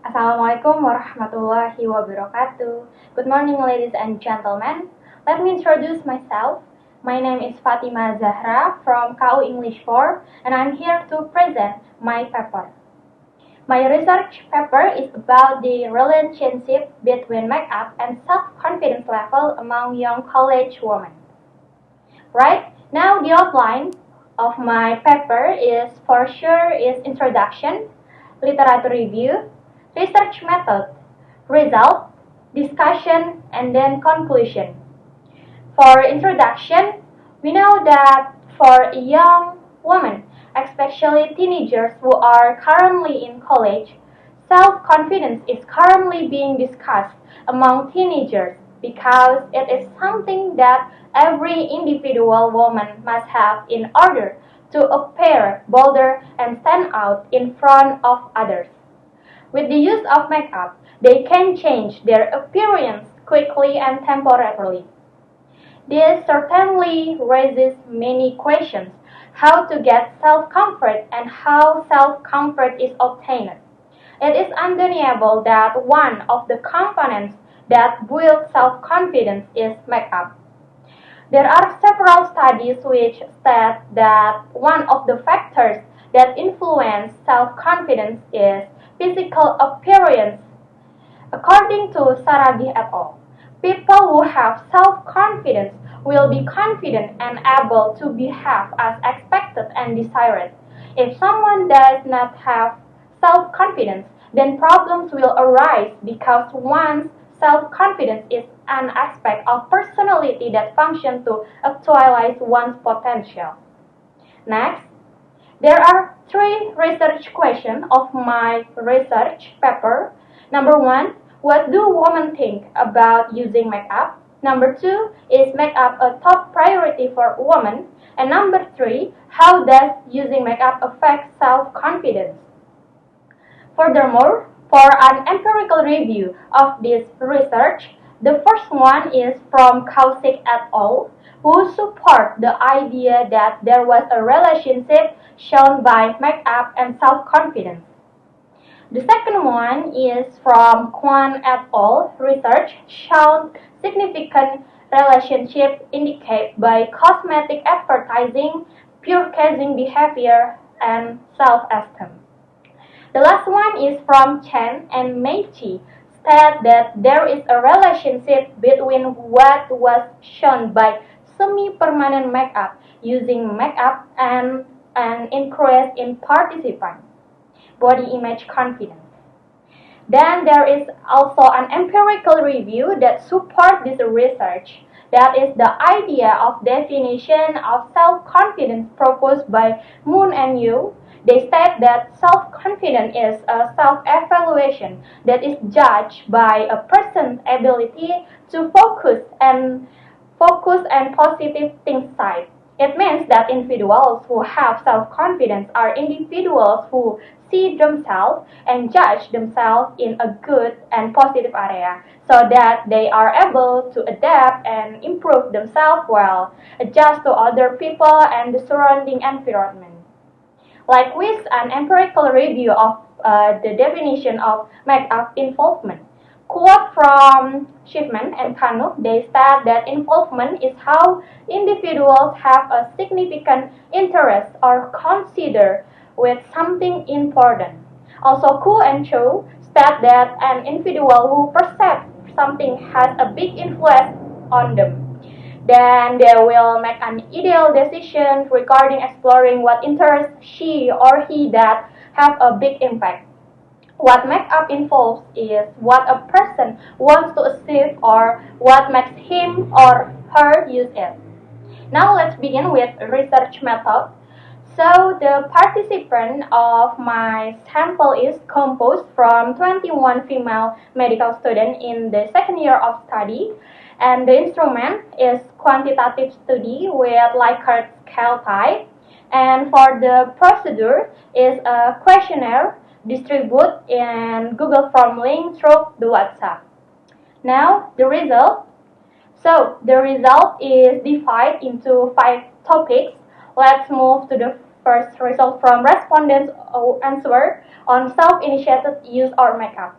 Assalamualaikum warahmatullahi wabarakatuh. Good morning, ladies and gentlemen. Let me introduce myself. My name is Fatimah Azzahra from KU English 4, and I'm here to present my paper. My research paper is about the relationship between makeup and self-confidence level among young college women. Right now, the outline of my paper is for sure is introduction, literature review, research method, result, discussion, and then conclusion. For introduction, we know that for young women, especially teenagers who are currently in college, self-confidence is currently being discussed among teenagers because it is something that every individual woman must have in order to appear bolder and stand out in front of others. With the use of makeup, they can change their appearance quickly and temporarily. This certainly raises many questions: how to get self-comfort and how self-comfort is obtained. It is undeniable that one of the components that build self-confidence is makeup. There are several studies which state that one of the factors that influence self-confidence is physical appearance. According to Saragi et al., people who have self-confidence will be confident and able to behave as expected and desired. If someone does not have self-confidence, then problems will arise because one's self-confidence is an aspect of personality that functions to actualize one's potential. Next, there are three research questions of my research paper. Number one, what do women think about using makeup? Number two, is makeup a top priority for women? And number three, how does using makeup affect self-confidence? Furthermore, for an empirical review of this research, the first one is from Kausik et al., who support the idea that there was a relationship shown by makeup and self-confidence. The second one is from Kwan et al. Research showed significant relationship indicated by cosmetic advertising, pure-casing behavior, and self-esteem. The last one is from Chen and Meichi, state that there is a relationship between what was shown by semi-permanent makeup using makeup and an increase in participant body image confidence. Then there is also an empirical review that supports this research. That is the idea of definition of self-confidence proposed by Moon and Yu. They state that self-confidence is a self-evaluation that is judged by a person's ability to focus and positive think side. It means that individuals who have self-confidence are individuals who see themselves and judge themselves in a good and positive area so that they are able to adapt and improve themselves well, adjust to other people and the surrounding environment. Like with an empirical review of the definition of makeup involvement. Quote from Shipman and Kanu, they state that involvement is how individuals have a significant interest or consider with something important. Also, Ku and Cho state that an individual who perceives something has a big influence on them. Then they will make an ideal decision regarding exploring what interests she or he that have a big impact. What makeup involves is what a person wants to achieve or what makes him or her use it. Now let's begin with research method. So the participant of my sample is composed from 21 female medical students in the second year of study, and the instrument is quantitative study with Likert scale type, and for the procedure is a questionnaire distributed in Google Form link through the WhatsApp. Now the result. So the result is divided into 5 topics. Let's move to the First, result from respondents' answer on self-initiated use of makeup.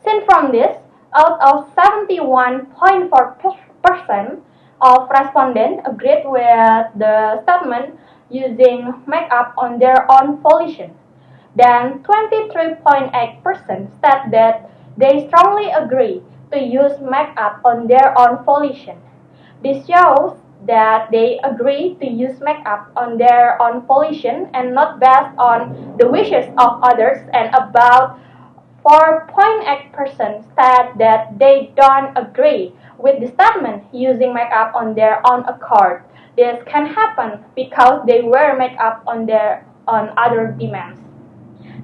Seen from this, out of 71.4% of respondents agreed with the statement using makeup on their own volition. Then 23.8% said that they strongly agree to use makeup on their own volition. This shows that they agree to use makeup on their own volition and not based on the wishes of others, and about 4.8% said that they don't agree with the statement using makeup on their own accord. This can happen because they wear makeup on their own other demands.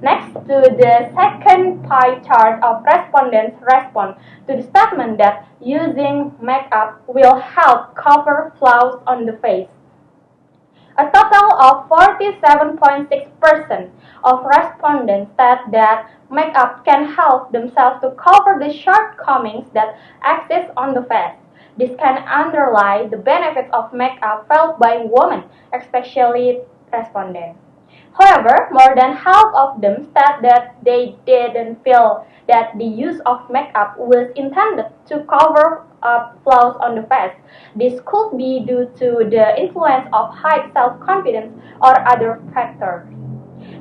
Next to the second pie chart of respondents respond to the statement that using makeup will help cover flaws on the face. A total of 47.6% of respondents said that makeup can help themselves to cover the shortcomings that exist on the face. This can underlie the benefits of makeup felt by women, especially respondents. However, more than half of them said that they didn't feel that the use of makeup was intended to cover up flaws on the face. This could be due to the influence of high self-confidence or other factors.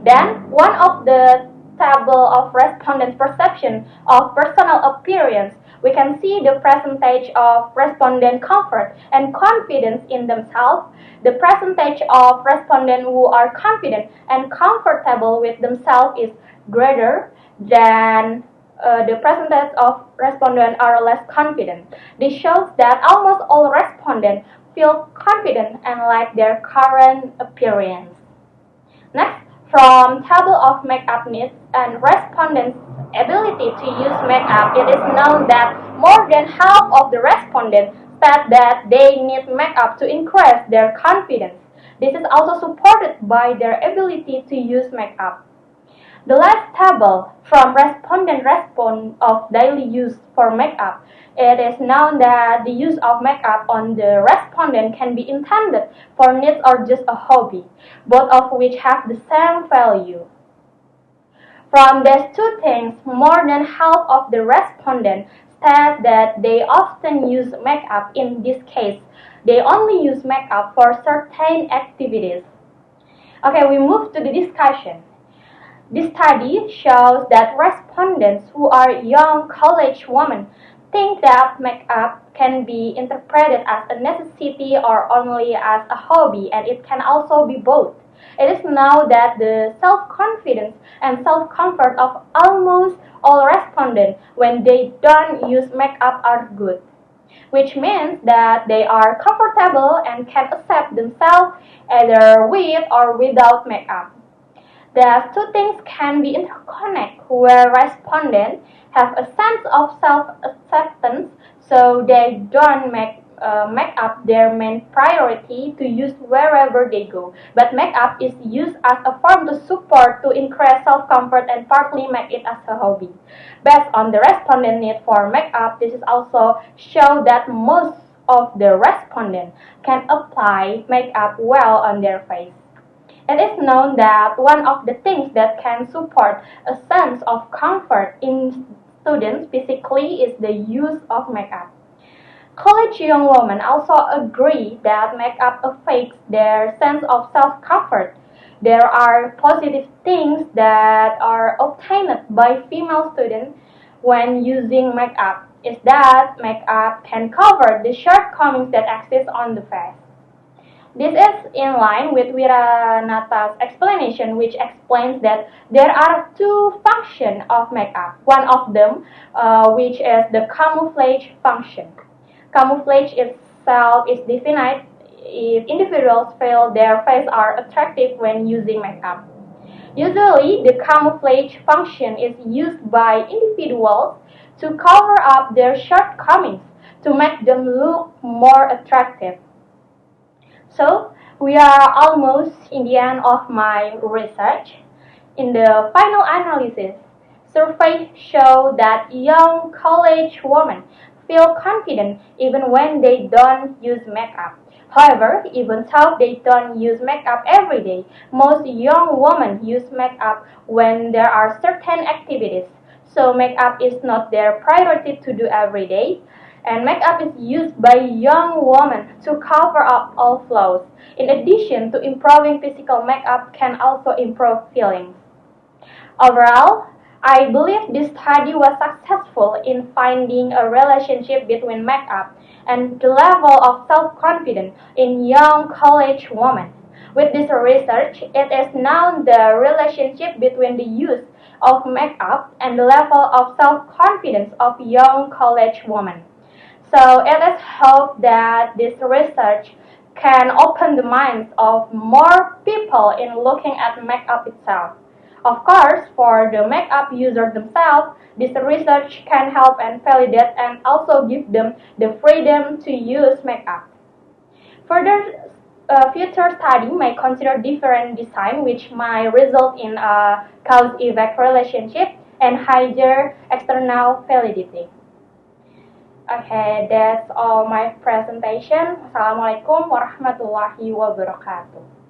Then, one of the table of respondents' perception of personal appearance, we can see the percentage of respondent comfort and confidence in themselves. The percentage of respondents who are confident and comfortable with themselves is greater than the percentage of respondents are less confident. This shows that almost all respondents feel confident and like their current appearance. Next, from table of makeup needs and respondents' ability to use makeup, it is known that more than half of the respondents said that they need makeup to increase their confidence. This is also supported by their ability to use makeup. The last table from respondent response of daily use for makeup. It is known that the use of makeup on the respondent can be intended for needs or just a hobby, both of which have the same value. From these two things, more than half of the respondents said that they often use makeup. In this case, they only use makeup for certain activities. Okay, we move to the discussion. This study shows that respondents who are young college women think that makeup can be interpreted as a necessity or only as a hobby, and it can also be both. It is known that the self-confidence and self-comfort of almost all respondents when they don't use makeup are good, which means that they are comfortable and can accept themselves either with or without makeup. The two things can be interconnected, where respondents have a sense of self-acceptance, so they don't make up their main priority to use wherever they go. But makeup is used as a form to support, to increase self-comfort, and partly make it as a hobby. Based on the respondent need for makeup, this is also show that most of the respondents can apply makeup well on their face. It is known that one of the things that can support a sense of comfort in students physically is the use of makeup. College young women also agree that makeup affects their sense of self-comfort. There are positive things that are obtained by female students when using makeup, is that makeup can cover the shortcomings that exist on the face. This is in line with Wiranata's explanation, which explains that there are two functions of makeup. One of them, which is the camouflage function. Camouflage itself is defined if individuals feel their face are attractive when using makeup. Usually, the camouflage function is used by individuals to cover up their shortcomings, to make them look more attractive. So, we are almost in the end of my research. In the final analysis, surveys show that young college women feel confident even when they don't use makeup. However, even though they don't use makeup every day, most young women use makeup when there are certain activities. So makeup is not their priority to do every day. And makeup is used by young women to cover up all flaws. In addition to improving physical, makeup can also improve feelings. Overall, I believe this study was successful in finding a relationship between makeup and the level of self-confidence in young college women. With this research, it is known the relationship between the use of makeup and the level of self-confidence of young college women. So it is hoped that this research can open the minds of more people in looking at makeup itself. Of course, for the makeup users themselves, this research can help and validate and also give them the freedom to use makeup. Further, future study may consider different design which might result in a cause-effect relationship and higher external validity. Okay, that's all my presentation. Assalamualaikum warahmatullahi wabarakatuh.